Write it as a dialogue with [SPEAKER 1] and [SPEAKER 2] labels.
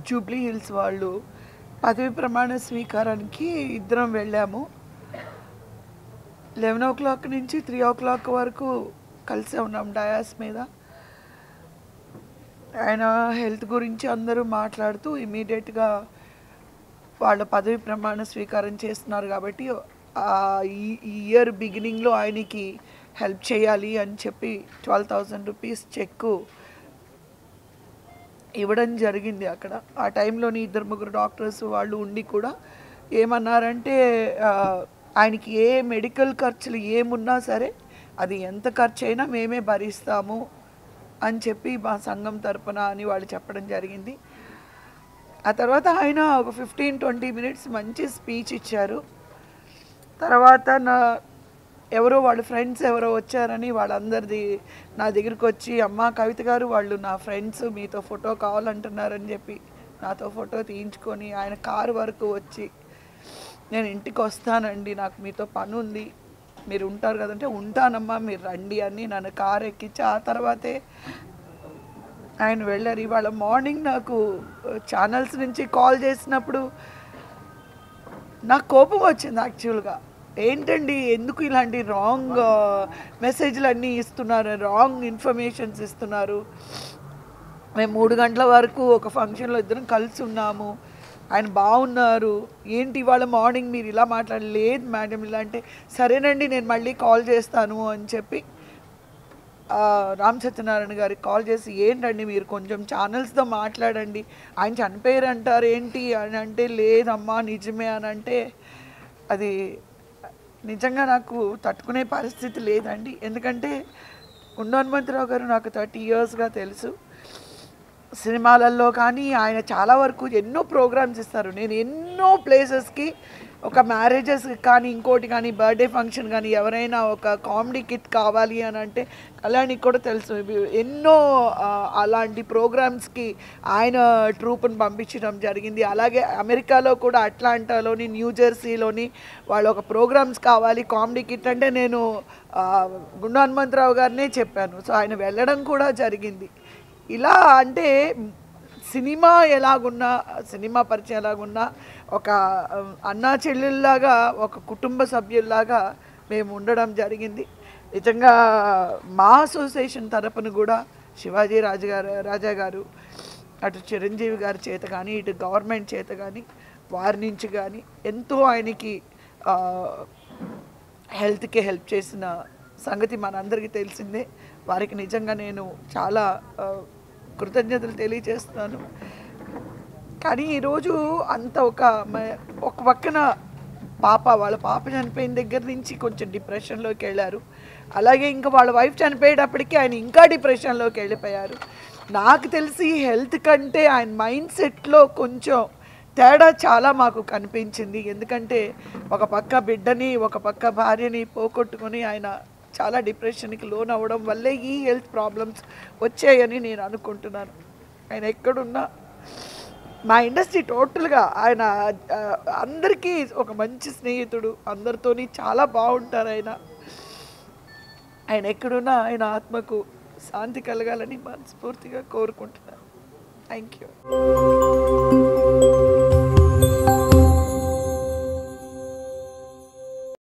[SPEAKER 1] Jubilee hills వాళ్ళు పదవి ప్రమాణ స్వీకారానికి ఇద్దరం వెళ్ళాము. 11 నుంచి 3 వరకు కలిసే ఉన్నాం డయాస్ మీద. ఆయన హెల్త్ గురించి అందరూ మాట్లాడుతూ ఇమీడియట్గా వాళ్ళ పదవి ప్రమాణ స్వీకారం చేస్తున్నారు కాబట్టి ఈ ఇయర్ బిగినింగ్లో ఆయనకి హెల్ప్ చేయాలి అని చెప్పి 12,000 రూపీస్ చెక్కు ఇవ్వడం జరిగింది. అక్కడ ఆ టైంలోని 2-3 డాక్టర్స్ వాళ్ళు ఉండి కూడా ఏమన్నారంటే ఆయనకి ఏ మెడికల్ ఖర్చులు ఏమున్నా సరే అది ఎంత ఖర్చు అయినా మేమే భరిస్తాము అని చెప్పి మా సంఘం తరపున అని వాళ్ళు చెప్పడం జరిగింది. ఆ తర్వాత ఆయన ఒక 15-20 మినిట్స్ మంచి స్పీచ్ ఇచ్చారు. తర్వాత ఎవరో వాళ్ళ ఫ్రెండ్స్ ఎవరో వచ్చారని వాళ్ళందరిది నా దగ్గరికి వచ్చి, అమ్మ కవిత గారు వాళ్ళు నా ఫ్రెండ్స్ మీతో ఫోటో కావాలంటున్నారని చెప్పి నాతో ఫోటో తీయించుకొని ఆయన కారు వరకు వచ్చి, నేను ఇంటికి వస్తానండి, నాకు మీతో పని ఉంది, మీరు ఉంటారు కదంటే ఉంటానమ్మా మీరు రండి అని నన్ను కారు ఎక్కించి ఆ తర్వాతే ఆయన వెళ్ళారు. ఇవాళ మార్నింగ్ నాకు ఛానల్స్ నుంచి కాల్ చేసినప్పుడు నాకు కోపం వచ్చింది యాక్చువల్గా. ఏంటండి ఎందుకు ఇలాంటి రాంగ్ మెసేజ్లు అన్నీ ఇస్తున్నారు, రాంగ్ ఇన్ఫర్మేషన్స్ ఇస్తున్నారు. మేము 3 గంటల వరకు ఒక ఫంక్షన్లో ఇద్దరం కలిసి ఉన్నాము, ఆయన బాగున్నారు, ఏంటి ఇవాళ మార్నింగ్ మీరు ఇలా మాట్లాడలేదు మేడం ఇలా అంటే, సరేనండి నేను మళ్ళీ కాల్ చేస్తాను అని చెప్పి రామ్ సత్యనారాయణ గారికి కాల్ చేసి, ఏంటండి మీరు కొంచెం ఛానల్స్తో మాట్లాడండి, ఆయన చనిపోయారు అంటారు ఏంటి అని అంటే, లేదమ్మా నిజమే అని అంటే, అది నిజంగా నాకు తట్టుకునే పరిస్థితి లేదండి. ఎందుకంటే గుండు హనుమంతరావు గారు నాకు 30 ఇయర్స్గా తెలుసు. సినిమాలలో కానీ ఆయన చాలా వరకు ఎన్నో ప్రోగ్రామ్స్ ఇస్తారు. నేను ఎన్నో ప్లేసెస్కి ఒక మ్యారేజెస్కి కానీ ఇంకోటి కానీ బర్త్డే ఫంక్షన్ కానీ ఎవరైనా ఒక కామెడీ కిట్ కావాలి అని అంటే కళ్యాణికి కూడా తెలుసు, ఎన్నో అలాంటి ప్రోగ్రామ్స్కి ఆయన ట్రూప్ని పంపించడం జరిగింది. అలాగే అమెరికాలో కూడా అట్లాంటాలోని న్యూజెర్సీలోని వాళ్ళు ఒక ప్రోగ్రామ్స్ కావాలి కామెడీ కిట్ అంటే నేను గుండు హనుమంతరావు గారినే చెప్పాను. సో ఆయన వెళ్ళడం కూడా జరిగింది. ఇలా అంటే సినిమా ఎలాగున్నా, సినిమా పరిచయం ఎలాగున్నా ఒక అన్నా చెల్లెల్లాగా ఒక కుటుంబ సభ్యుల్లాగా మేము ఉండడం జరిగింది. నిజంగా మా అసోసియేషన్ తరపున కూడా శివాజీ రాజా గారు అటు చిరంజీవి గారి చేత కానీ ఇటు గవర్నమెంట్ చేత కానీ వారి నుంచి కానీ ఎంతో ఆయనకి హెల్త్కి హెల్ప్ చేసిన సంగతి మనందరికీ తెలిసిందే. వారికి నిజంగా నేను చాలా కృతజ్ఞతలు తెలియజేస్తున్నాను. కానీ ఈరోజు అంత ఒక పక్కన వాళ్ళ పాప చనిపోయిన దగ్గర నుంచి కొంచెం డిప్రెషన్లోకి వెళ్ళారు. అలాగే ఇంకా వాళ్ళ వైఫ్ చనిపోయేటప్పటికీ ఆయన ఇంకా డిప్రెషన్లోకి వెళ్ళిపోయారు. నాకు తెలిసి హెల్త్ కంటే ఆయన మైండ్ సెట్లో కొంచెం తేడా చాలా మాకు కనిపించింది. ఎందుకంటే ఒక పక్క బిడ్డని ఒక పక్క భార్యని పోగొట్టుకొని ఆయన చాలా డిప్రెషన్కి లోన్ అవ్వడం వల్లే ఈ హెల్త్ ప్రాబ్లమ్స్ వచ్చాయని నేను అనుకుంటున్నాను. ఆయన ఎక్కడున్నా మా ఇండస్ట్రీ టోటల్గా ఆయన అందరికీ ఒక మంచి స్నేహితుడు, అందరితోని చాలా బాగుంటారు. ఆయన ఎక్కడున్నా ఆయన ఆత్మకు శాంతి కలగాలని మనస్ఫూర్తిగా కోరుకుంటున్నాను. Thank you.